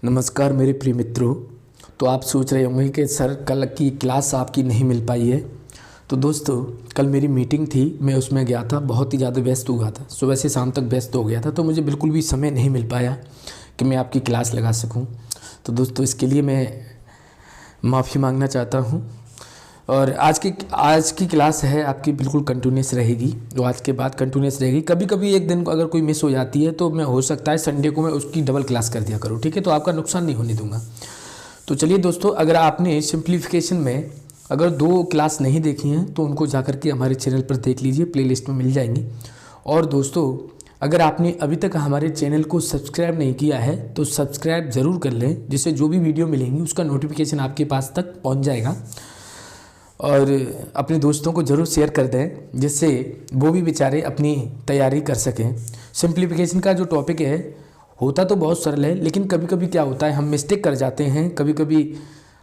नमस्कार मेरे प्रिय मित्रों। तो आप सोच रहे होंगे कि सर कल की क्लास आपकी नहीं मिल पाई है। तो दोस्तों कल मेरी मीटिंग थी, मैं उसमें गया था, बहुत ही ज़्यादा व्यस्त हुआ था, सुबह से शाम तक व्यस्त हो गया था, तो मुझे बिल्कुल भी समय नहीं मिल पाया कि मैं आपकी क्लास लगा सकूं। तो दोस्तों इसके लिए मैं माफ़ी मांगना चाहता हूं। और आज की क्लास है आपकी बिल्कुल कंटिन्यूस रहेगी, जो आज के बाद कंटिन्यूस रहेगी। कभी कभी एक दिन को अगर कोई मिस हो जाती है तो मैं हो सकता है संडे को मैं उसकी डबल क्लास कर दिया करूँ, ठीक है। तो आपका नुकसान नहीं होने दूंगा। तो चलिए दोस्तों, अगर आपने सिंप्लीफिकेशन में अगर 2 क्लास नहीं देखी हैं तो उनको जाकर के हमारे चैनल पर देख लीजिए, प्लेलिस्ट में मिल जाएंगी। और दोस्तों अगर आपने अभी तक हमारे चैनल को सब्सक्राइब नहीं किया है तो सब्सक्राइब ज़रूर कर लें, जिससे जो भी वीडियो मिलेंगी उसका नोटिफिकेशन आपके पास तक पहुँच जाएगा। और अपने दोस्तों को ज़रूर शेयर कर दें, जिससे वो भी बेचारे अपनी तैयारी कर सकें। सिंप्लीफिकेशन का जो टॉपिक है होता तो बहुत सरल है, लेकिन कभी कभी क्या होता है हम मिस्टेक कर जाते हैं, कभी कभी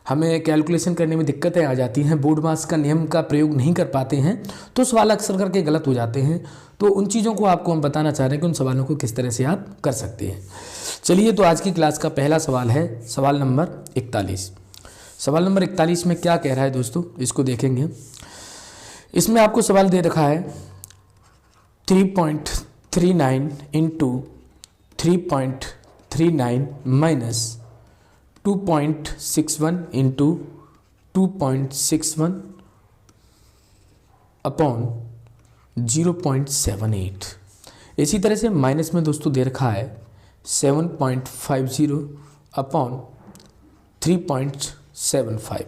हमें कैलकुलेशन करने में दिक्कतें आ जाती हैं, बोर्ड मास का नियम का प्रयोग नहीं कर पाते हैं, तो सवाल अक्सर करके गलत हो जाते हैं। तो उन चीज़ों को आपको हम बताना चाह रहे हैं कि उन सवालों को किस तरह से आप कर सकते हैं। चलिए, तो आज की क्लास का पहला सवाल है सवाल नंबर 41। सवाल नंबर 41 में क्या कह रहा है दोस्तों, इसको देखेंगे। इसमें आपको सवाल दे रखा है 3.39 इंटू 3.39 माइनस 2.61 इंटू 2.61 अपॉन 0.78। इसी तरह से माइनस में दोस्तों दे रखा है 7.50 अपॉन 3.75।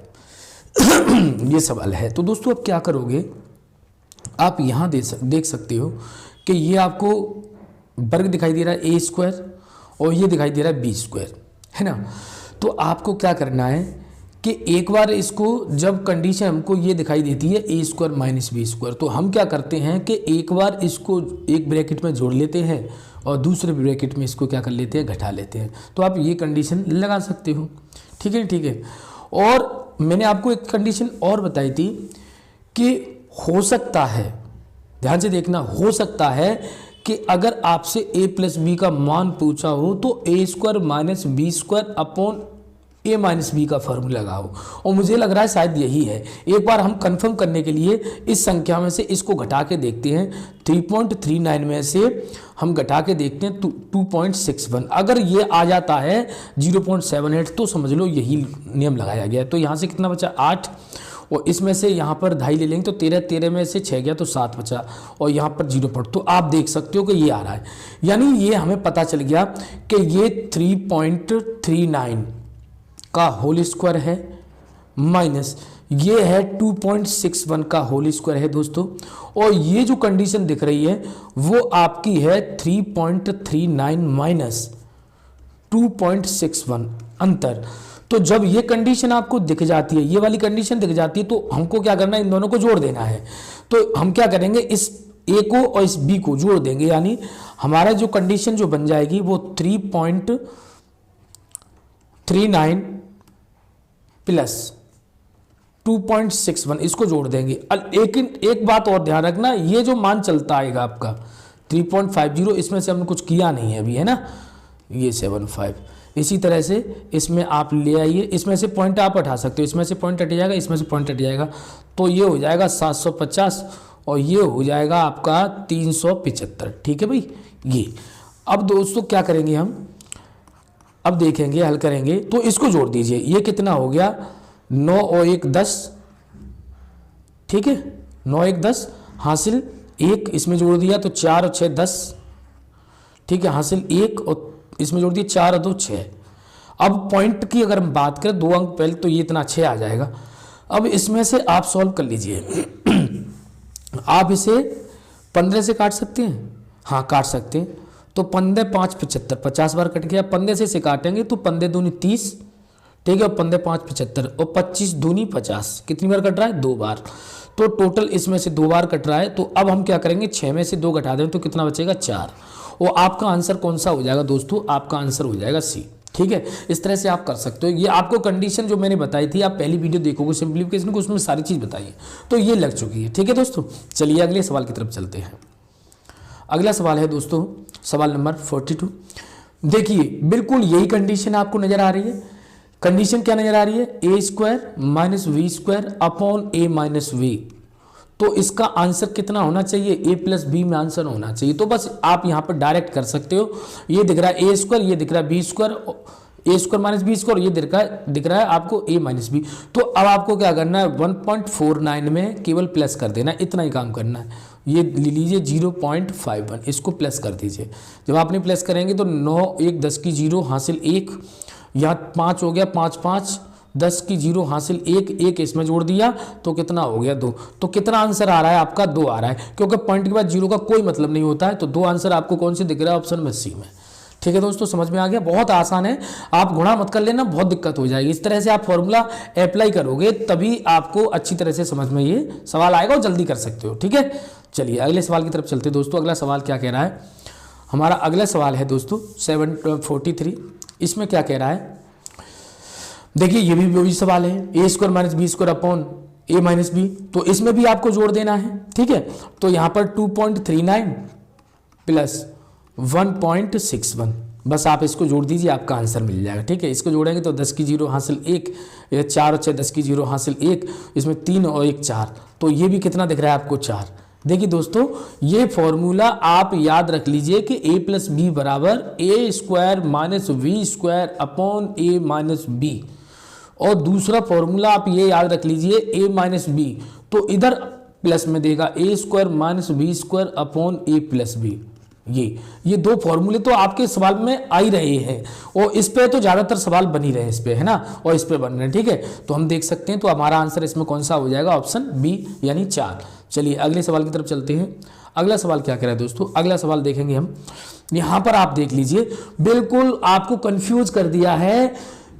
ये सवाल है। तो दोस्तों अब क्या करोगे, आप यहाँ देख सकते हो कि ये आपको वर्ग दिखाई दे रहा है ए स्क्वायर और ये दिखाई दे रहा है बी स्क्वायर, है ना। तो आपको क्या करना है कि एक बार इसको जब कंडीशन हमको ये दिखाई देती है A square minus B square, तो हम क्या करते हैं कि एक बार इसको एक ब्रैकेट में जोड़ लेते हैं और दूसरे ब्रैकेट में इसको क्या कर लेते हैं, घटा लेते हैं। तो आप ये कंडीशन लगा सकते हो, ठीक है, ठीक है। और मैंने आपको एक कंडीशन और बताई थी कि हो सकता है, ध्यान से देखना, हो सकता है कि अगर आपसे a प्लस बी का मान पूछा हो तो A square minus B square upon A minus B का फॉर्मूला लगाओ। और मुझे लग रहा है शायद यही है। एक बार हम कंफर्म करने के लिए इस संख्या में से इसको घटा के देखते हैं। 3.39 में से हम घटा के देखते हैं 2.61। अगर ये आ जाता है 0.78 तो समझ लो यही नियम लगाया गया है। तो यहाँ से कितना बचा, 8, और इसमें से यहाँ पर 2.5 ले लेंगे तो 13 में से 6 गया तो 7 बचा, और यहाँ पर 0. तो आप देख सकते हो कि ये आ रहा है, यानी ये हमें पता चल गया कि ये 3.39 का होल स्क्वायर है माइनस ये है 2.61 का होल स्क्वायर है दोस्तों। और ये जो कंडीशन दिख रही है वो आपकी है 3.39 माइनस 2.61 अंतर। तो जब ये कंडीशन आपको दिख जाती है, ये वाली कंडीशन दिख जाती है, तो हमको क्या करना है, इन दोनों को जोड़ देना है। तो हम क्या करेंगे, इस ए को और इस बी को जोड़ देंगे, यानी हमारा जो कंडीशन जो बन जाएगी वो 3.39 प्लस 2.61 इसको जोड़ देंगे। लेकिन एक बात और ध्यान रखना, ये जो मान चलता आएगा आपका 3.50, इसमें से हमने कुछ किया नहीं है अभी, है ना, ये 75। इसी तरह से इसमें आप ले आइए, इसमें से पॉइंट आप हटा सकते हो, इसमें से पॉइंट हट जाएगा, इसमें से पॉइंट हट जाएगा, तो ये हो जाएगा 750 और ये हो जाएगा आपका 375, ठीक है भाई। ये अब दोस्तों क्या करेंगे हम, अब देखेंगे, हल करेंगे, तो इसको जोड़ दीजिए। ये कितना हो गया, 9 और 1 10, ठीक है, 9 1 10 हासिल 1, इसमें जोड़ दिया तो 4 और 6 10, ठीक है, हासिल 1 और इसमें जोड़ दिया 4 और 2 6। अब पॉइंट की अगर हम बात करें 2 अंक पहले, तो ये इतना 6 आ जाएगा। अब इसमें से आप सॉल्व कर लीजिए। आप इसे 15 से काट सकते हैं, हाँ काट सकते हैं। तो 15 5 75, 50 बार कट गया। 15 से काटेंगे तो 15 दूनी 30, ठीक है, 15 5 75 और 25 दूनी 50। कितनी बार कट रहा है, 2 बार। तो टोटल इसमें से 2 बार कट रहा है। तो अब हम क्या करेंगे, 6 में से 2 घटा दें तो कितना बचेगा, 4। और आपका आंसर कौन सा हो जाएगा दोस्तों, आपका आंसर हो जाएगा सी, ठीक है। इस तरह से आप कर सकते हो। ये आपको कंडीशन जो मैंने बताई थी, आप पहली वीडियो देखोगे सिंप्लीफिकेशन को, उसमें सारी चीज़ बताई है, तो ये लग चुकी है, ठीक है दोस्तों। चलिए अगले सवाल की तरफ चलते हैं। अगला सवाल है दोस्तों सवाल नंबर 42। देखिए बिल्कुल यही कंडीशन आपको नजर आ रही है। कंडीशन क्या नजर आ रही है, A square minus we square upon A minus B. तो इसका आंसर कितना होना चाहिए, ए प्लस बी में आंसर होना चाहिए। तो बस आप यहाँ पर डायरेक्ट कर सकते हो। ये दिख रहा है ए स्क्वायर, ये दिख रहा है बी स्क्वायर, ए स्क्वायर माइनस बी स्क्वायर, ये दिख रहा है आपको ए माइनस बी। तो अब आपको क्या करना है, 1.49 में केवल प्लस कर देना है, इतना ही काम करना है। ये ले लीजिए 0.51, इसको प्लस कर दीजिए। जब आपने प्लस करेंगे तो 9 1 10 की 0 हासिल 1, यहाँ 5 हो गया, 5 5 10 की 0 हासिल 1 1 इसमें जोड़ दिया तो कितना हो गया 2। तो कितना आंसर आ रहा है आपका, 2 आ रहा है, क्योंकि पॉइंट के बाद 0 का कोई मतलब नहीं होता है। तो 2 आंसर आपको कौन से दिख रहा है, ऑप्शन में सी में। ठीक है दोस्तों, समझ में आ गया, बहुत आसान है। आप गुणा मत कर लेना, बहुत दिक्कत हो जाएगी। इस तरह से आप फॉर्मूला अप्लाई करोगे तभी आपको अच्छी तरह से समझ में ये सवाल आएगा और जल्दी कर सकते हो। ठीक है, चलिए अगले सवाल की तरफ चलते हैं दोस्तों। अगला सवाल क्या कह रहा है, हमारा अगला सवाल है दोस्तों 743। इसमें क्या कह रहा है, देखिए ये भी वही सवाल है, A square minus B square upon A minus B. तो इसमें भी आपको जोड़ देना है। ठीक है, तो यहाँ पर 2.39 प्लस 1.61, बस आप इसको जोड़ दीजिए, आपका आंसर मिल जाएगा। ठीक है, इसको जोड़ेंगे तो 10 की 0 हासिल 1, 4 और 6 10 की 0 हासिल 1, इसमें 3 और 1 4, तो ये भी कितना दिख रहा है आपको 4। देखिए दोस्तों, ये फॉर्मूला आप याद रख लीजिए कि a प्लस बी बराबर A square minus we square upon A minus B. और दूसरा फॉर्मूला आप ये याद रख लीजिए a माइनस बी, तो इधर प्लस में देगा A square minus B square upon A plus B. ये दो फॉर्मूले तो आपके सवाल में आ ही रहे हैं, और इस पे तो ज़्यादातर सवाल बन ही रहे हैं इस पे, है ना, और इस पे बन रहे हैं। ठीक है, तो हम देख सकते हैं, तो हमारा आंसर इसमें कौन सा हो जाएगा, ऑप्शन बी यानी 4। चलिए अगले सवाल की तरफ चलते हैं। अगला सवाल क्या कह रहा है दोस्तों, अगला सवाल देखेंगे हम। यहाँ पर आप देख लीजिए, बिल्कुल आपको कंफ्यूज कर दिया है,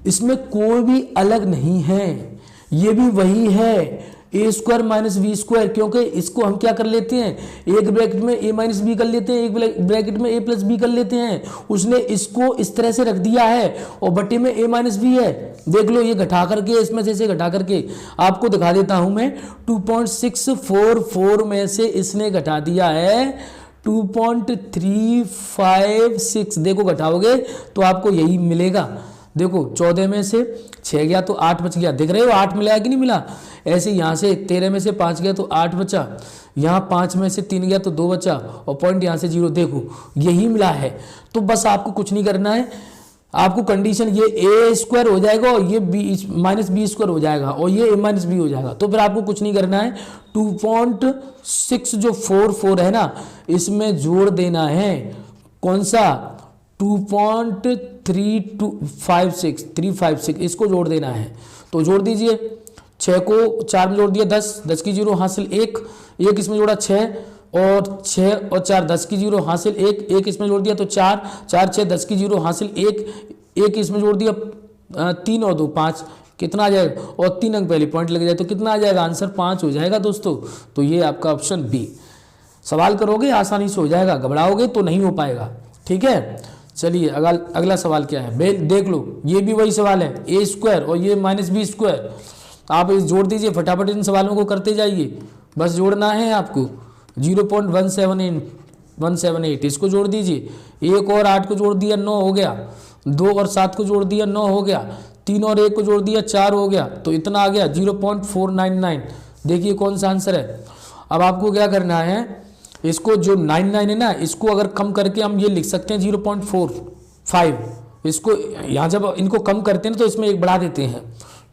इसमें कोई भी अलग नहीं है, ये भी वही है A square minus B square, क्योंकि इसको हम क्या कर लेते हैं, एक ब्रैकेट में ए माइनस बी कर लेते हैं, एक ब्रैकेट में ए प्लस बी कर लेते हैं। उसने इसको इस तरह से रख दिया है और बटे में ए माइनस बी है। देख लो, ये घटा करके, इसमें से घटा करके आपको दिखा देता हूं मैं, 2.644 में से इसने घटा दिया है 2.356। देखो घटाओगे तो आपको यही मिलेगा। देखो 14 में से 6 गया तो 8 बच गया, देख रहे हो 8 मिला कि नहीं मिला। ऐसे यहाँ से 13 में से 5 गया तो 8 बचा, यहाँ 5 में से 3 गया तो 2 बचा, और पॉइंट यहाँ से 0, देखो यही मिला है। तो बस आपको कुछ नहीं करना है, आपको कंडीशन ये ए स्क्वायर हो जाएगा और ये बी माइनस बी स्क्वायर हो जाएगा और ये ए माइनस बी हो जाएगा। तो फिर आपको कुछ नहीं करना है, 2.6 जो 44 है ना, इसमें जोड़ देना है कौन सा, 2.356, इसको जोड़ देना है। तो जोड़ दीजिए, 6 को 4 में जोड़ दिया 10, 10 की 0 हासिल 1, 1 इसमें जोड़ा 6 और 6 और 4 10 की 0 हासिल 1, 1 इसमें जोड़ दिया तो 4, 4 6 10 की 0 हासिल 1, 1 इसमें जोड़ दिया 3 और 2 5, कितना आ जाएगा, और 3 अंक पहले पॉइंट लग जाए तो कितना आ जाएगा, आंसर 5 हो जाएगा दोस्तों। तो ये आपका ऑप्शन बी। सवाल करोगे आसानी से हो जाएगा, घबराओगे तो नहीं हो पाएगा। ठीक है, चलिए अगला सवाल क्या है, देख लो, ये भी वही सवाल है, ए स्क्वायर और ये माइनस बी स्क्वायर। आप इस जोड़ दीजिए, फटाफट इन सवालों को करते जाइए, बस जोड़ना है आपको। 0.178 इसको जोड़ दीजिए, 1 और 8 को जोड़ दिया 9 हो गया, 2 और 7 को जोड़ दिया 9 हो गया, 3 और 1 को जोड़ दिया 4 हो गया, तो इतना आ गया 0.499। देखिए कौन सा आंसर है। अब आपको क्या करना है, इसको जो 99 है ना, इसको अगर कम करके हम ये लिख सकते हैं 0.45। इसको यहाँ जब इनको कम करते हैं तो इसमें एक बढ़ा देते हैं,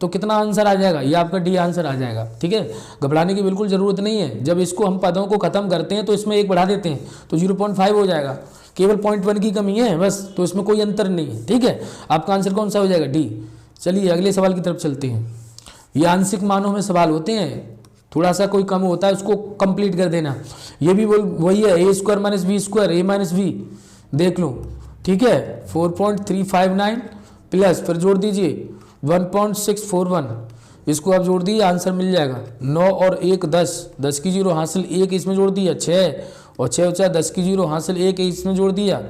तो कितना आंसर आ जाएगा, ये आपका डी आंसर आ जाएगा। ठीक है, घबराने की बिल्कुल ज़रूरत नहीं है। जब इसको हम पदों को खत्म करते हैं तो इसमें एक बढ़ा देते हैं तो 0.5 हो जाएगा, केवल 0.1 की कमी है बस, तो इसमें कोई अंतर नहीं है। ठीक है, आपका आंसर कौन सा हो जाएगा, डी। चलिए अगले सवाल की तरफ चलते हैं। ये आंशिक मानों में सवाल होते हैं, थोड़ा सा कोई कम होता है उसको कंप्लीट कर देना। ये भी वही है, A square minus B square, A minus B, देख लो। ठीक है, 4.359 प्लस फिर जोड़ दीजिए 1.641, इसको आप जोड़ दिए आंसर मिल जाएगा। 9 और 1 10, 10 की 0 हासिल 1 इसमें जोड़ दिया 6, और 6 और 4 10 की 0 हासिल 1 इसमें जोड़ दिया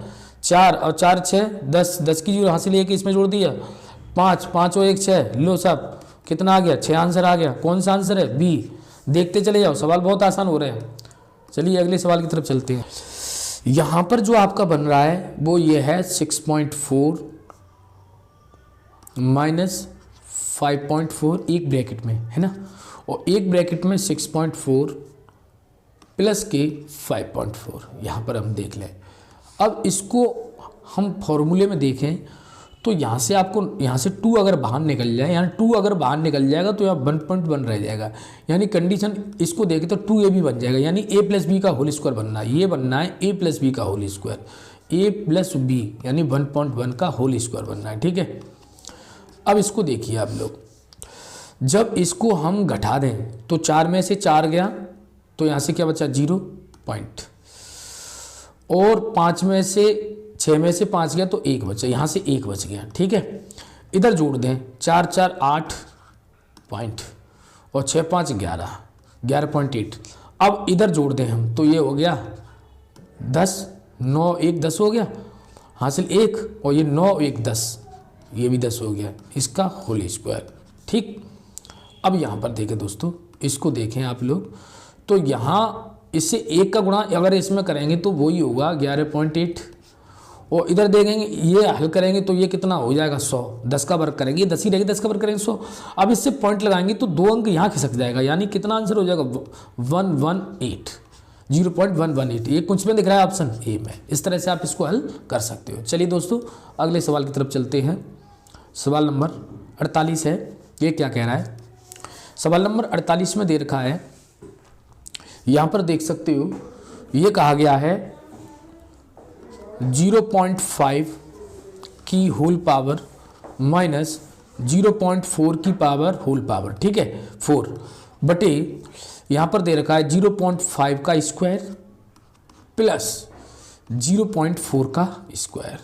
4, और 4 6 10, 10 की 0 हासिल 1 इसमें जोड़ दिया 5, 5 और 1 6, लो सब कितना आ गया, 6 आंसर आ गया। कौन सा आंसर है, बी। देखते चले जाओ, सवाल बहुत आसान हो रहे हैं। चलिए अगले सवाल की तरफ चलते हैं। यहाँ पर जो आपका बन रहा है वो ये है 6.4 माइनस 5.4 एक ब्रैकेट में है ना, और एक ब्रैकेट में 6.4 प्लस के 5.4 यहाँ पर हम देख लें। अब इसको हम फॉर्मूले में देखें तो यहाँ से आपको यहाँ से 2 अगर बाहर निकल जाए, यहाँ 2 अगर बाहर निकल जाएगा तो यहाँ 1.1 रह जाएगा, यानी कंडीशन इसको देखें तो 2ab बन जाएगा, यानी a प्लस बी का होल स्क्वायर बनना है, ये बनना है a प्लस बी का whole square, a plus B यानी 1.1 का होल स्क्वायर बनना है। ठीक है, अब इसको देखिए आप लोग, जब इसको हम घटा दें तो 4 में से 4 गया तो यहाँ से क्या बचा 0 पॉइंट, और 5 में से 6 में से 5 गया तो 1 बचा, यहाँ से 1 बच गया। ठीक है, इधर जोड़ दें 4 4 8 पॉइंट और 6 5 11 11.8। अब इधर जोड़ दें हम तो ये हो गया 10, 9 1 10 हो गया हासिल 1, और ये 9 1 10, ये भी 10 हो गया, इसका होल स्क्वायर। ठीक, अब यहाँ पर देखें दोस्तों, इसको देखें आप लोग, तो यहाँ इससे 1 का गुणा अगर इसमें करेंगे तो वही होगा 11.8, और इधर देखेंगे ये हल करेंगे तो ये कितना हो जाएगा 100, 10 का वर्ग करेंगे 10 ही रहेगी, 10 का वर्ग करेंगे 100। अब इससे पॉइंट लगाएंगे तो 2 अंक यहाँ खिसक जाएगा, यानी कितना आंसर हो जाएगा 118, 0.118। ये कुछ में दिख रहा है ऑप्शन ए में। इस तरह से आप इसको हल कर सकते हो। चलिए दोस्तों अगले सवाल की तरफ चलते हैं। सवाल नंबर 48 है, ये क्या कह रहा है। सवाल नंबर 48 में दे रखा है, यहाँ पर देख सकते हो, ये कहा गया है 0.5 की होल पावर माइनस 0.4 की पावर होल पावर। ठीक है, 4 बटे यहाँ पर दे रखा है 0.5 का स्क्वायर प्लस 0.4 का स्क्वायर।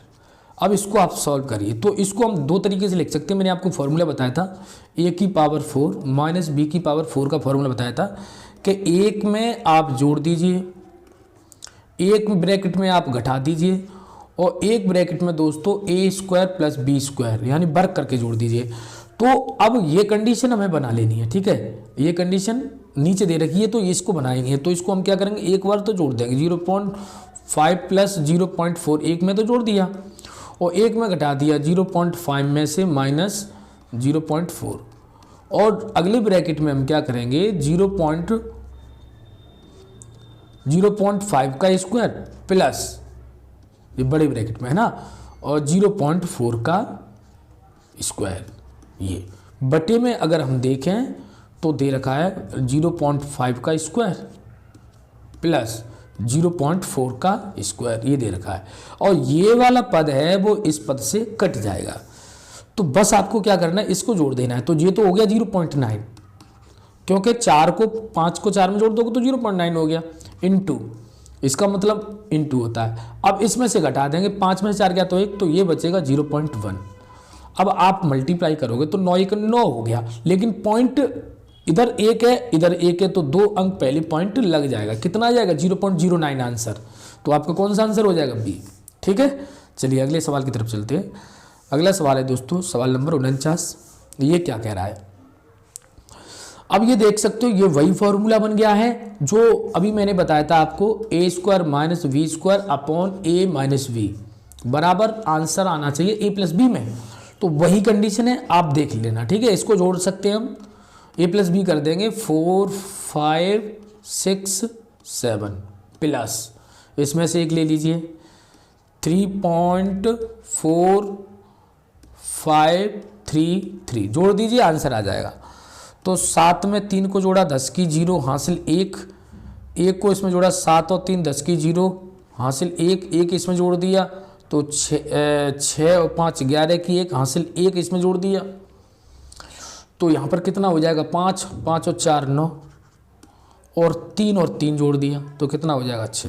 अब इसको आप सॉल्व करिए, तो इसको हम 2 तरीके से लिख सकते हैं। मैंने आपको फॉर्मूला बताया था a की पावर 4 माइनस b की पावर 4 का फॉर्मूला बताया था कि एक में आप जोड़ दीजिए, एक ब्रैकेट में आप घटा दीजिए, और एक ब्रैकेट में दोस्तों a square plus B square यानी वर्ग करके जोड़ दीजिए। तो अब ये कंडीशन हमें बना लेनी है। ठीक है, ये कंडीशन नीचे दे रखी है तो इसको बनाएंगे, तो इसको हम क्या करेंगे, एक बार तो जोड़ देंगे 0.5 प्लस 0.4, एक में तो जोड़ दिया और एक में घटा दिया 0.5 में से माइनस 0.4, और अगले ब्रैकेट में हम क्या करेंगे 0.5 का स्क्वायर प्लस ये बड़े ब्रैकेट में है ना, और 0.4 का स्क्वायर, ये बटे में अगर हम देखें तो दे रखा है 0.5 का स्क्वायर प्लस 0.4 का स्क्वायर, ये दे रखा है, और ये वाला पद है वो इस पद से कट जाएगा। तो बस आपको क्या करना है, इसको जोड़ देना है। तो ये तो हो गया 0.9, क्योंकि 4 को 5 को 4 में जोड़ दोगे तो 0.9 हो गया, इनटू इसका मतलब इनटू होता है। अब इसमें से घटा देंगे, 5 में से 4 गया तो 1, तो ये बचेगा 0.1। अब आप मल्टीप्लाई करोगे तो 9 1 9 हो गया, लेकिन पॉइंट इधर 1 है इधर 1 है, तो 2 अंक पहले पॉइंट लग जाएगा। कितना आ जाएगा 0.09 आंसर। तो आपका कौन सा आंसर हो जाएगा बी। ठीक है, चलिए अगले सवाल की तरफ चलते हैं। अगला सवाल है दोस्तों सवाल नंबर 49। ये क्या कह रहा है, अब ये देख सकते हो, ये वही फॉर्मूला बन गया है जो अभी मैंने बताया था आपको, a square minus we square upon a minus V बराबर आंसर आना चाहिए a प्लस बी में। तो वही कंडीशन है, आप देख लेना। ठीक है, इसको जोड़ सकते हैं हम, a प्लस बी कर देंगे 4 5 6 7 प्लस इसमें से एक ले लीजिए 3.4533, जोड़ दीजिए आंसर आ जाएगा। तो 7 में 3 को जोड़ा 10 की 0 हासिल 1 को इसमें जोड़ा 7 और 3 10 की 0 हासिल 1 इसमें जोड़ दिया तो 6 और 5 11 की 1 हासिल 1 इसमें जोड़ दिया, तो यहाँ पर कितना हो जाएगा 5 5 और 4 9 और 3 जोड़ दिया तो कितना हो जाएगा 6।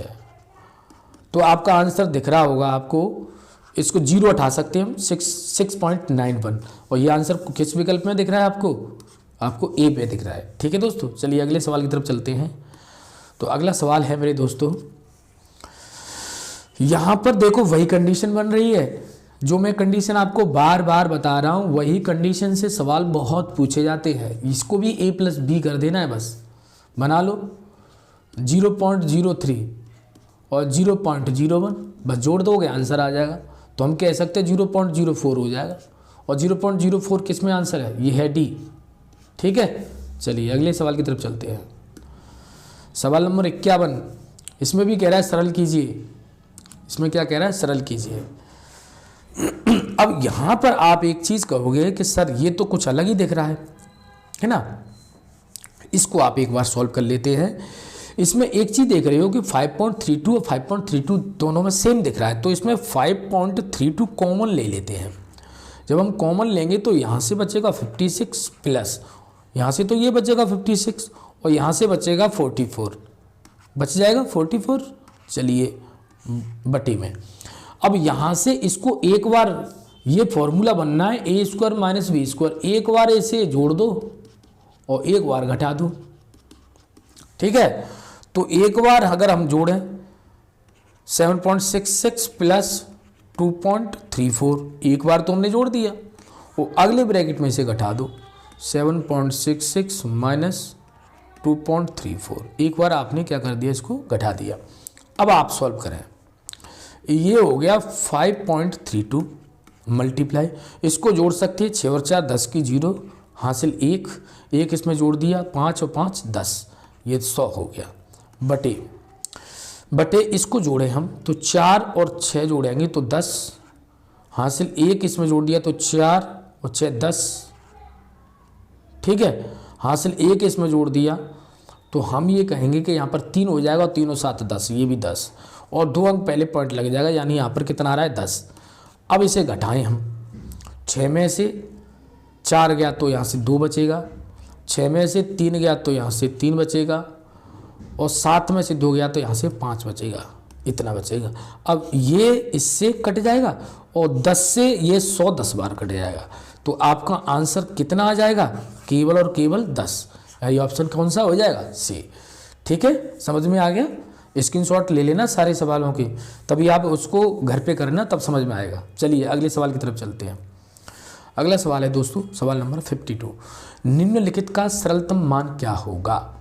तो आपका आंसर दिख रहा होगा आपको, इसको 0 हटा सकते हैं हम 6.91, और ये आंसर किस विकल्प में दिख रहा है आपको ए पे दिख रहा है। ठीक है दोस्तों, चलिए अगले सवाल की तरफ चलते हैं। तो अगला सवाल है मेरे दोस्तों, यहाँ पर देखो वही कंडीशन बन रही है जो मैं कंडीशन आपको बार बार बता रहा हूँ, वही कंडीशन से सवाल बहुत पूछे जाते हैं। इसको भी a प्लस बी कर देना है, बस बना लो 0.03 और 0.01, बस जोड़ दोगे आंसर आ जाएगा। तो हम कह सकते हैं 0.04 हो जाएगा, और 0.04 किस में आंसर है, ये है डी। ठीक है, चलिए अगले सवाल की तरफ चलते हैं। सवाल नंबर 51, इसमें भी कह रहा है सरल कीजिए। इसमें क्या कह रहा है, सरल कीजिए। अब यहाँ पर आप एक चीज़ कहोगे कि सर ये तो कुछ अलग ही दिख रहा है ना। इसको आप एक बार सॉल्व कर लेते हैं। इसमें एक चीज़ देख रहे हो कि 5.32 और 5.32 दोनों में सेम दिख रहा है, तो इसमें 5.32 कॉमन ले लेते हैं। जब हम कॉमन लेंगे तो यहाँ से बचेगा 56 प्लस यहाँ से तो ये बचेगा 56 और यहाँ से बचेगा 44, बच जाएगा 44। चलिए बटे में, अब यहाँ से इसको एक बार ये फॉर्मूला बनना है A square minus B square, एक बार इसे जोड़ दो और एक बार घटा दो। ठीक है, तो एक बार अगर हम जोड़ें 7.66 प्लस 2.34, एक बार तो हमने जोड़ दिया, वो अगले ब्रैकेट में इसे घटा दो 7.66 माइनस 2.34, एक बार आपने क्या कर दिया, इसको घटा दिया। अब आप सॉल्व करें, ये हो गया 5.32 मल्टीप्लाई, इसको जोड़ सकते हैं 6 और 4 10 की 0, हासिल 1 इसमें जोड़ दिया 5 और 5 10, ये 100 हो गया। बटे इसको जोड़े हम तो 4 और 6 जोड़ेंगे तो 10, हासिल 1 इसमें जोड़ दिया तो 4 और 6 10। ठीक है, हासिल 1 इसमें जोड़ दिया तो हम ये कहेंगे कि यहाँ पर 3 हो जाएगा और 3 और 7 10, ये भी 10 और 2 अंक पहले पॉइंट लग जाएगा, यानी यहाँ पर कितना आ रहा है 10। अब इसे घटाएं हम, 6 में से 4 गया तो यहाँ से 2 बचेगा, 6 में से 3 गया तो यहाँ से 3 बचेगा, और 7 में से 2 गया तो यहाँ से 5 बचेगा, इतना बचेगा। अब ये इससे कट जाएगा और 10 से ये 100 10 बार कट जाएगा, तो आपका आंसर कितना आ जाएगा, केवल और केवल 10। ये ऑप्शन कौन सा हो जाएगा, सी। ठीक है, समझ में आ गया। स्क्रीनशॉट ले लेना सारे सवालों के, तभी आप उसको घर पे करना, तब समझ में आएगा। चलिए अगले सवाल की तरफ चलते हैं। अगला सवाल है दोस्तों, सवाल नंबर 52, निम्नलिखित का सरलतम मान क्या होगा।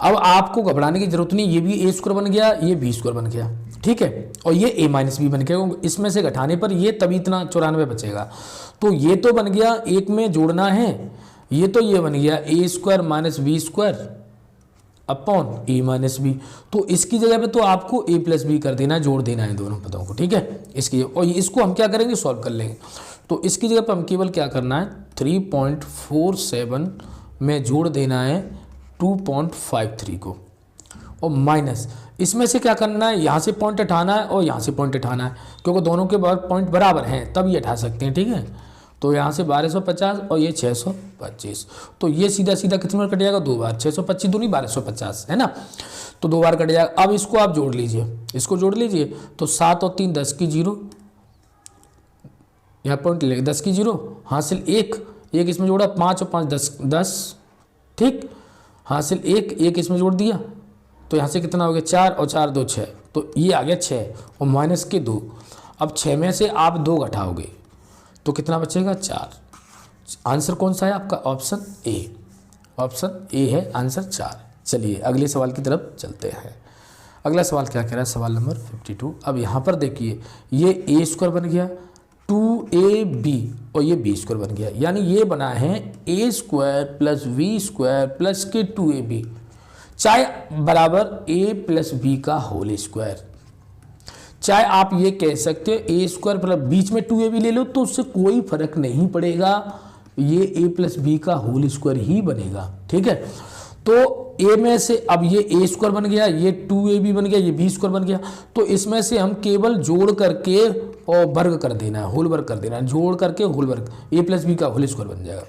अब आपको घबराने की जरूरत नहीं, ये भी ए स्क्वायर बन गया, ये बी स्क्वायर बन गया, ठीक है, और ये ए माइनस बी बन गया। इसमें से घटाने पर ये तभी इतना 94 बचेगा, तो ये तो बन गया, एक में जोड़ना है, ये तो ये बन गया A square minus B square upon A minus B. तो इसकी जगह पे तो आपको ए प्लस बी कर देना है, जोड़ देना है दोनों पदों को। ठीक है, इसकी, और इसको हम क्या करेंगे, सॉल्व कर लेंगे। तो इसकी जगह पे हम केवल क्या करना है, 3.47 में जोड़ देना है 2.53 को, और माइनस इसमें से क्या करना है, यहाँ से पॉइंट हटाना है और यहाँ से पॉइंट हटाना है, क्योंकि दोनों के पॉइंट बराबर हैं तब ये हटा सकते हैं। ठीक है, तो यहाँ से 1250 और ये 625, तो ये सीधा सीधा कितने बार कट जाएगा, 2 बार, 625 दूनी 1250 है ना, तो 2 बार कट जाएगा। अब इसको आप जोड़ लीजिए, इसको जोड़ लीजिए तो 7 और 3 10 की 0, यहाँ पॉइंट ले 10 की 0, हासिल 1 इसमें जोड़ा, 5 और 5 10, ठीक, हासिल 1 इसमें जोड़ दिया तो यहाँ से कितना हो गया, 4 और 4 2 6, तो ये आ गया 6 और माइनस के 2। अब 6 में से आप 2 घटाओगे तो कितना बचेगा, 4। आंसर कौन सा है आपका, ऑप्शन ए, ऑप्शन ए है आंसर 4। चलिए अगले सवाल की तरफ चलते हैं। अगला सवाल क्या कह रहा है, सवाल नंबर 52। अब यहाँ पर देखिए, ये ए स्क्वायर बन गया 2ab और ये बी स्क्वायर बन गया, यानी ये बना है A square plus B square plus के 2ab, चाहे बराबर ए प्लस बी का होल स्क्वायर। चाहे आप ये कह सकते हो ए स्क्वायर प्लस बीच में 2ab ले लो, तो उससे कोई फर्क नहीं पड़ेगा, ये ए प्लस बी का होल स्क्वायर ही बनेगा। ठीक है, तो ए में से अब ये ए स्क्वायर बन गया, ये 2ab बन गया, ये बी स्क्वायर बन गया, तो इसमें से हम केवल जोड़ करके और वर्ग कर देना है, होल वर्ग कर देना है, जोड़ करके होल वर्ग, ए प्लस बी का होल स्क्वायर बन जाएगा।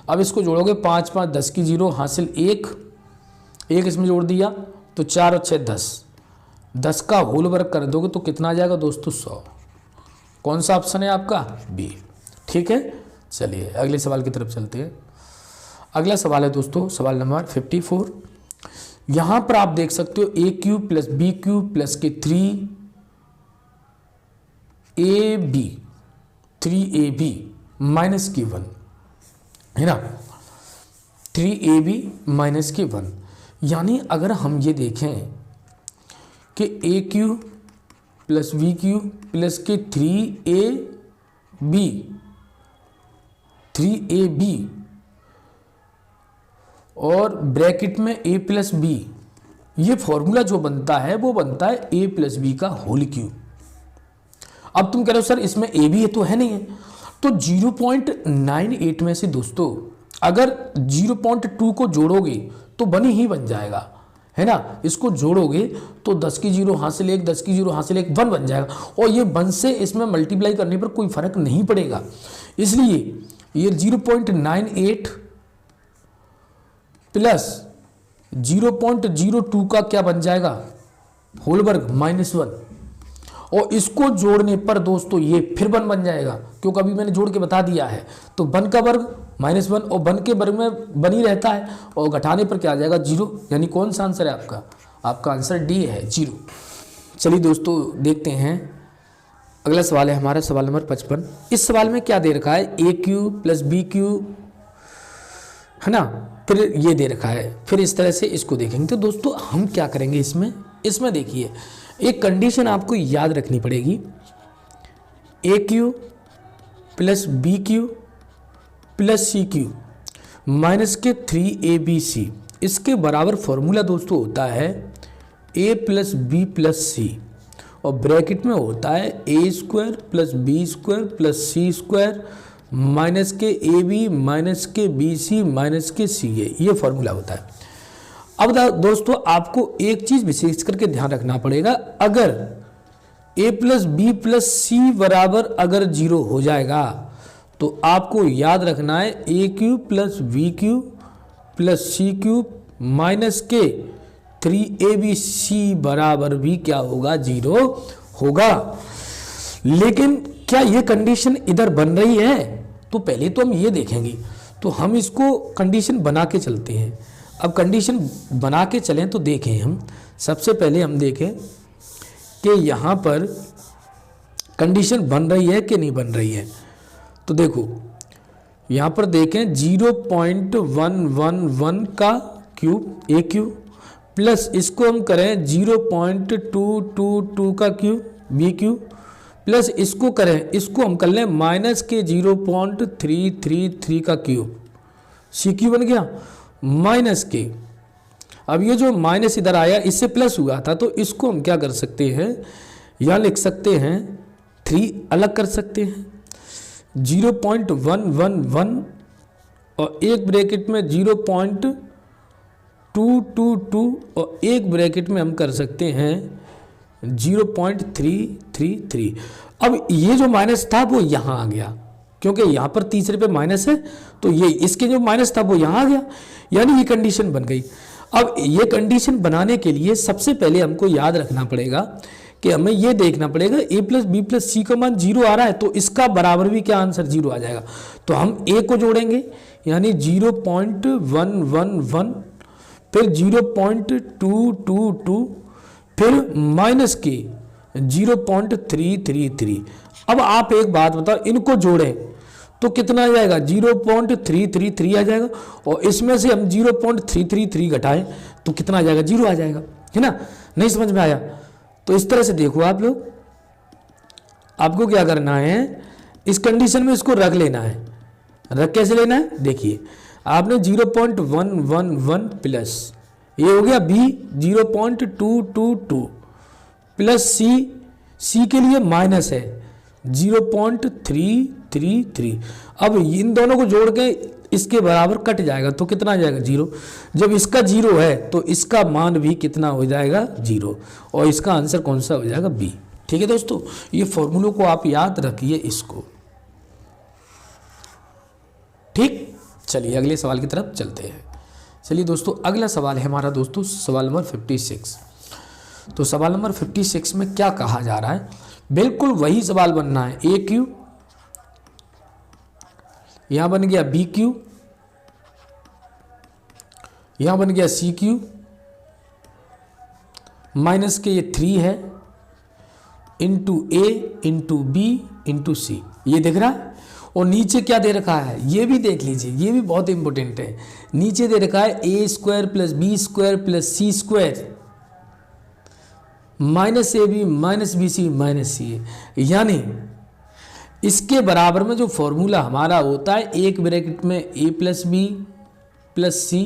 अब इसको जोड़ोगे 5 5 10 की 0, हासिल 1 इसमें जोड़ दिया तो 4 और 6 10 का होल वर्ग कर दोगे तो कितना आ जाएगा दोस्तों, 100। कौन सा ऑप्शन है आपका, बी। ठीक है, चलिए अगले सवाल की तरफ चलते हैं। अगला सवाल है दोस्तों, सवाल नंबर 54। यहाँ पर आप देख सकते हो A cube plus B cube plus के 3ab माइनस के 1 है ना, 3ab माइनस के 1, यानी अगर हम ये देखें कि A cube plus B cube plus के 3ab और ब्रैकेट में a प्लस बी, ये फॉर्मूला जो बनता है वो बनता है a प्लस बी का होल क्यूब। अब तुम कह रहे हो सर इसमें a भी है तो है नहीं है, तो 0.98 में से दोस्तों अगर 0.2 को जोड़ोगे तो 1 ही बन जाएगा, है ना। इसको जोड़ोगे तो 10 की 0 हासिल 1, 10 की 0 हासिल 1, 1 बन जाएगा, और ये 1 से इसमें मल्टीप्लाई करने पर कोई फर्क नहीं पड़ेगा। इसलिए ये 0.98 प्लस 0.02 का क्या बन जाएगा, होल वर्ग -1, और इसको जोड़ने पर दोस्तों ये फिर 1 बन जाएगा, क्योंकि अभी मैंने जोड़ के बता दिया है। तो 1 का वर्ग -1 और 1 के वर्ग में 1 ही रहता है, और घटाने पर क्या आ जाएगा 0, यानी कौन सा आंसर है आपका, आपका आंसर डी है 0। चलिए दोस्तों देखते हैं अगला सवाल है हमारा सवाल नंबर 55। इस सवाल में क्या दे रखा है, A cube plus B cube, है ना, फिर ये दे रखा है, फिर इस तरह से इसको देखेंगे। तो दोस्तों हम क्या करेंगे इसमें देखिए एक कंडीशन आपको याद रखनी पड़ेगी, A cube plus B cube plus C cube minus के 3abc, इसके बराबर फॉर्मूला दोस्तों होता है a plus B plus C, और ब्रैकेट में होता है a square plus B square plus C square minus के ab माइनस के bc माइनस के ca, ये फॉर्मूला होता है। अब दोस्तों आपको एक चीज विशेष करके ध्यान रखना पड़ेगा, अगर a प्लस बी प्लस सी बराबर अगर 0 हो जाएगा तो आपको याद रखना है A cube plus B cube plus C cube minus के 3abc बराबर भी क्या होगा, 0 होगा। लेकिन क्या ये कंडीशन इधर बन रही है, तो पहले तो हम ये देखेंगे, तो हम इसको कंडीशन बना के चलते हैं। अब कंडीशन बना के चलें तो देखें हम, सबसे पहले हम देखें कि यहाँ पर कंडीशन बन रही है कि नहीं बन रही है। तो देखो यहाँ पर देखें 0.111 का क्यूब ए क्यूब प्लस इसको हम करें 0.222 का क्यूब बी क्यूब प्लस इसको करें, इसको हम कर लें माइनस के 0.333 का क्यूब सी क्यूब बन गया माइनस के। अब ये जो माइनस इधर आया इससे प्लस हुआ था, तो इसको हम क्या कर सकते हैं, यहाँ लिख सकते हैं 3 अलग कर सकते हैं 0.111 और एक ब्रैकेट में 0.222 और एक ब्रैकेट में हम कर सकते हैं 0.333। अब ये जो माइनस था वो यहाँ आ गया, क्योंकि यहाँ पर तीसरे पे माइनस है, तो ये इसके जो माइनस था वो यहाँ आ गया, यानी ये कंडीशन बन गई। अब ये कंडीशन बनाने के लिए सबसे पहले हमको याद रखना पड़ेगा कि हमें ये देखना पड़ेगा a प्लस बी प्लस सी का मान 0 आ रहा है, तो इसका बराबर भी क्या आंसर 0 आ जाएगा। तो हम a को जोड़ेंगे यानी 0.111 फिर 0.222 फिर माइनस के 0.333। अब आप एक बात बताओ, इनको जोड़ें तो कितना आ जाएगा 0.333 आ जाएगा, और इसमें से हम 0.333 घटाएं तो कितना आ जाएगा 0 आ जाएगा, है ना। नहीं समझ में आया तो इस तरह से देखो आप लोग, आपको क्या करना है, इस कंडीशन में इसको रख लेना है। रख कैसे लेना है, देखिए आपने 0.111 प्लस ये हो गया b 0.222 प्लस c के लिए माइनस है 0.333। अब इन दोनों को जोड़ के इसके बराबर कट जाएगा तो कितना आ जाएगा 0। जब इसका 0 है तो इसका मान भी कितना हो जाएगा 0, और इसका आंसर कौन सा हो जाएगा b। ठीक है दोस्तों, ये फॉर्मूलों को आप याद रखिए इसको। ठीक, चलिए अगले सवाल की तरफ चलते हैं। चलिए दोस्तों अगला सवाल है हमारा दोस्तों सवाल नंबर 56। तो सवाल नंबर 56 में क्या कहा जा रहा है, बिल्कुल वही सवाल बनना है। ए क्यू यहां बन गया बी क्यू, यहां बन गया सी क्यू माइनस के ये 3 है इंटू ए इंटू बी इंटू सी, ये दिख रहा है। और नीचे क्या दे रखा है ये भी देख लीजिए, ये भी बहुत इंपॉर्टेंट है। नीचे दे रखा है A square plus B square plus C square minus A B minus B C minus C A, यानी इसके बराबर में जो फॉर्मूला हमारा होता है, एक ब्रैकेट में A plus B plus C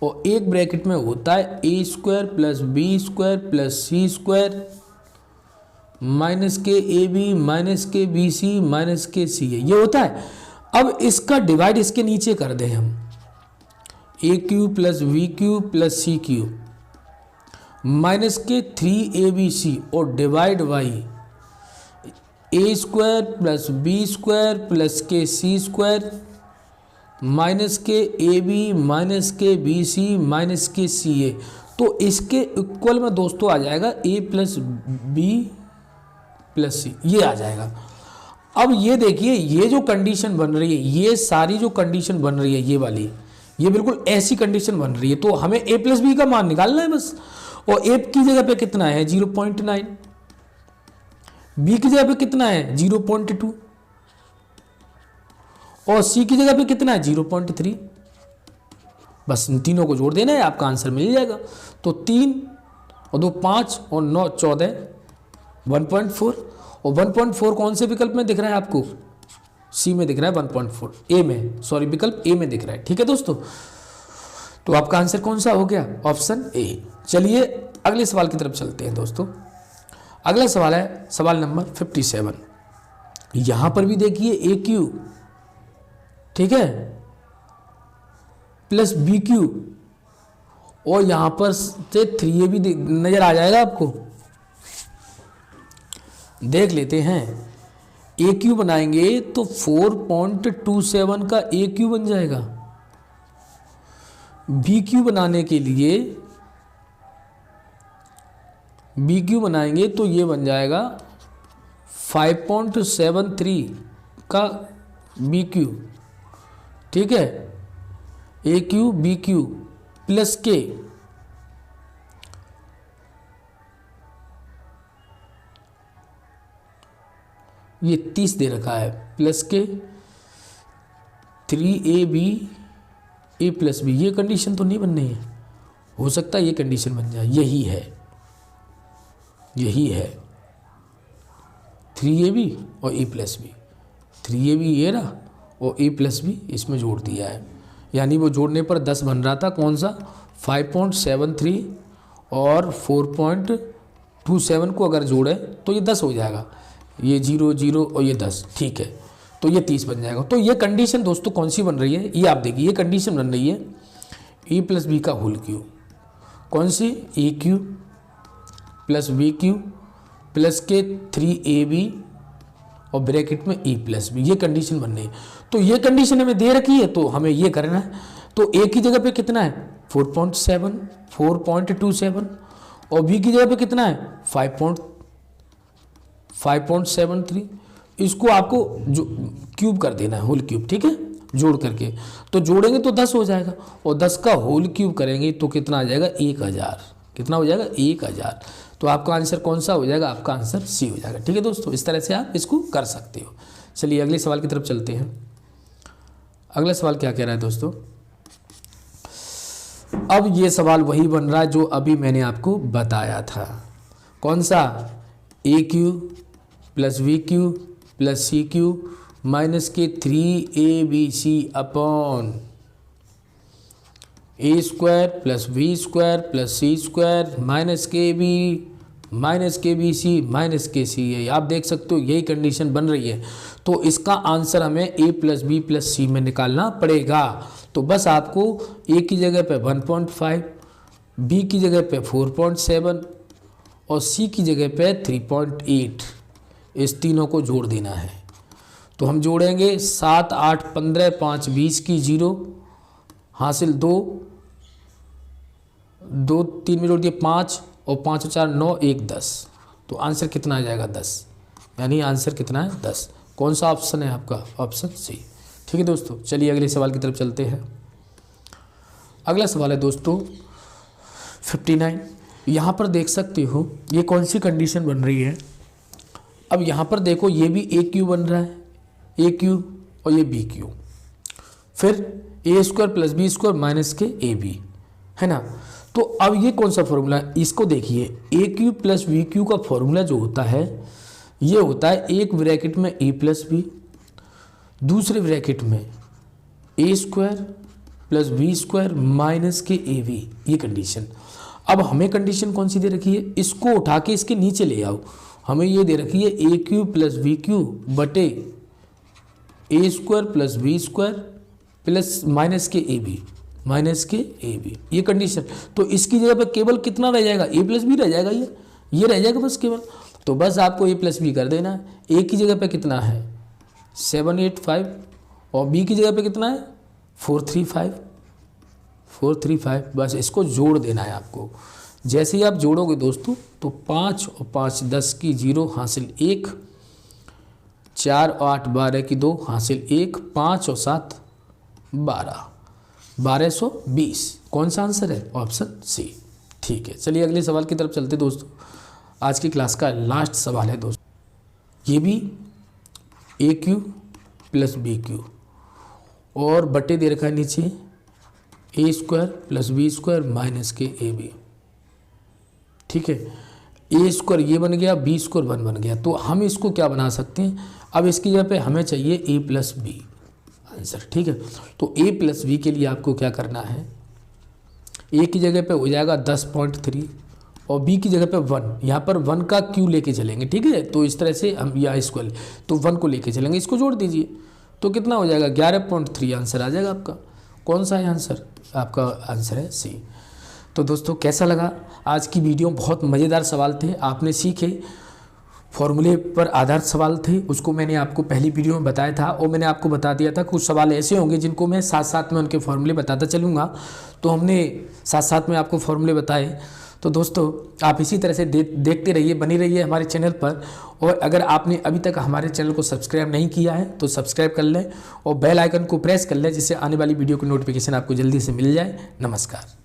और एक ब्रैकेट में होता है A square plus B square plus C square minus के ए बी माइनस के बी सी माइनस के सी ए, ये होता है। अब इसका डिवाइड इसके नीचे कर दें हम, A cube plus B cube plus C cube minus के 3abc और divide by A square plus B square plus के सी स्क्वायर माइनस के ए बी माइनस के बी सी माइनस के सी ए। तो इसके इक्वल में दोस्तों आ जाएगा ए प्लस बी प्लस सी, ये आ जाएगा। अब ये देखिए, ये जो कंडीशन बन रही है, ये सारी जो कंडीशन बन रही है ये वाली, ये बिल्कुल ऐसी कंडीशन बन रही है। तो हमें ए प्लस बी का मान निकालना है बस। और ए की जगह पे कितना है 0.9, बी की जगह पे कितना है 0.2 और सी की जगह पे कितना है 0.3। बस इन तीनों को जोड़ देना है, आपका आंसर मिल जाएगा। तो 3 और 2 5 और 9 14 1.4 और 1.4 कौन से विकल्प में दिख रहा है आपको? सी में दिख रहा है 1.4, ए में, सॉरी विकल्प ए में दिख रहा है। ठीक है दोस्तों, तो आपका आंसर कौन सा हो गया? Option A. चलिए अगले सवाल की तरफ चलते हैं दोस्तों। अगला सवाल है सवाल नंबर 57। यहां पर भी देखिए ए क्यू, ठीक है, प्लस बी क्यू और यहां पर से 3a भी नजर आ जाएगा आपको। देख लेते हैं, ए क्यू बनाएंगे तो 4.27 का ए क्यू बन जाएगा। बी क्यू बनाने के लिए बी क्यू बनाएंगे तो ये बन जाएगा 5.73 का बी क्यू, ठीक है, A Q B cube plus के ये 30 दे रखा है प्लस के 3ab ए प्लस बी। ये कंडीशन तो नहीं बन रही है, हो सकता है ये कंडीशन बन जाए। यही है, यही है 3ab और ए प्लस बी, 3ab ये रहा और ए प्लस बी इसमें जोड़ दिया है, यानी वो जोड़ने पर 10 बन रहा था। कौन सा? 5.73 और 4.27 को अगर जोड़े तो ये 10 हो जाएगा। ये 0 0 और ये 10, ठीक है, तो ये 30 बन जाएगा। तो ये कंडीशन दोस्तों कौन सी बन रही है? ये आप देखिए, ये कंडीशन बन रही है ए प्लस बी का होल क्यू। कौन सी? A cube plus B cube plus के 3ab और ब्रैकेट में ए प्लस बी, ये कंडीशन बन रही है। तो ये कंडीशन हमें दे रखी है, तो हमें ये करना है। तो ए की जगह पे कितना है 4.27 और बी की जगह पे कितना है 5.73। इसको आपको जो क्यूब कर देना है, होल क्यूब, ठीक है, जोड़ करके। तो जोड़ेंगे तो 10 हो जाएगा और 10 का होल क्यूब करेंगे तो कितना आ जाएगा 1000। कितना हो जाएगा 1000। तो आपका आंसर कौन सा हो जाएगा? आपका आंसर सी हो जाएगा। ठीक है दोस्तों, इस तरह से आप इसको कर सकते हो। चलिए अगले सवाल की तरफ चलते हैं। अगला सवाल क्या कह रहा है दोस्तों? अब ये सवाल वही बन रहा है जो अभी मैंने आपको बताया था। कौन सा? A cube plus B cube plus C cube minus के 3abc upon A square plus B square plus C square minus के बी सी माइनस के सी है। आप देख सकते हो यही कंडीशन बन रही है। तो इसका आंसर हमें ए प्लस बी प्लस सी में निकालना पड़ेगा। तो बस आपको ए की जगह पे 1.5, बी की जगह पे 4.7 और सी की जगह पे 3.8, इस तीनों को जोड़ देना है। तो हम जोड़ेंगे 7 8 15 5 20 की 0 हासिल 2 3 में जोड़ दिए 5 और 5 4 9 1 10। तो आंसर कितना आ जाएगा 10, यानी आंसर कितना है 10। कौन सा ऑप्शन है आपका? Option C. ठीक है दोस्तों, चलिए अगले सवाल की तरफ चलते हैं। अगला सवाल है दोस्तों 59। यहाँ पर देख सकते हो ये कौन सी कंडीशन बन रही है। अब यहाँ पर देखो ये भी ए क्यू बन रहा है, ए क्यू और ये बी क्यू, फिर A square plus B square minus के ए बी, है ना। तो अब ये कौन सा फॉर्मूला है, इसको देखिए, A cube plus B cube का फॉर्मूला जो होता है ये होता है एक ब्रैकेट में ए प्लस बी, दूसरे ब्रैकेट में A square plus B square minus के ए वी, ये कंडीशन। अब हमें कंडीशन कौन सी दे रखी है, इसको उठा के इसके नीचे ले आओ, हमें ये दे रखी है A cube plus B cube बटे A square plus B square plus minus के ए बी, माइनस के ए बी, ये कंडीशन। तो इसकी जगह पे केवल कितना रह जाएगा, ए प्लस बी रह जाएगा, ये रह जाएगा बस केवल। तो बस आपको ए प्लस बी कर देना है। ए की जगह पे कितना है 785 और बी की जगह पे कितना है 435, बस इसको जोड़ देना है आपको। जैसे ही आप जोड़ोगे दोस्तों तो 5 और 5 10 की 0 हासिल 1, 4 और 8 12 की 2 हासिल 1, 5 और 7 12, 1220। कौन सा आंसर है, ऑप्शन सी। ठीक है, चलिए अगले सवाल की तरफ चलते दोस्तों। आज की क्लास का लास्ट सवाल है दोस्तों, ये भी A cube plus B cube और बटे दे रखा है नीचे A square plus B square minus के ए बी। ठीक है, ए स्क्वायर ये बन गया, बी स्क्वायर 1 बन गया। तो हम इसको क्या बना सकते हैं, अब इसकी जगह पे हमें चाहिए ए प्लस बी आंसर। ठीक है, तो ए प्लस बी के लिए आपको क्या करना है, ए की जगह पे हो जाएगा 10.3 और बी की जगह पे 1, यहाँ पर 1 का क्यू लेके चलेंगे। ठीक है, तो इस तरह से हम या स्क्वायर तो 1 को लेके चलेंगे, इसको जोड़ दीजिए तो कितना हो जाएगा 11.3 आंसर आ जाएगा आपका। कौन सा है आंसर, आपका आंसर है सी। तो दोस्तों कैसा लगा आज की वीडियो, बहुत मज़ेदार सवाल थे, आपने सीखे, फॉर्मूले पर आधारित सवाल थे, उसको मैंने आपको पहली वीडियो में बताया था और मैंने आपको बता दिया था कुछ सवाल ऐसे होंगे जिनको मैं साथ साथ में उनके फॉर्मूले बताता चलूँगा। तो हमने साथ साथ में आपको फॉर्मूले बताए। तो दोस्तों आप इसी तरह से देखते रहिए, बनी रहिए हमारे चैनल पर। और अगर आपने अभी तक हमारे चैनल को सब्सक्राइब नहीं किया है तो सब्सक्राइब कर लें और बेल आइकन को प्रेस कर लें, जिससे आने वाली वीडियो की नोटिफिकेशन आपको जल्दी से मिल जाए। नमस्कार।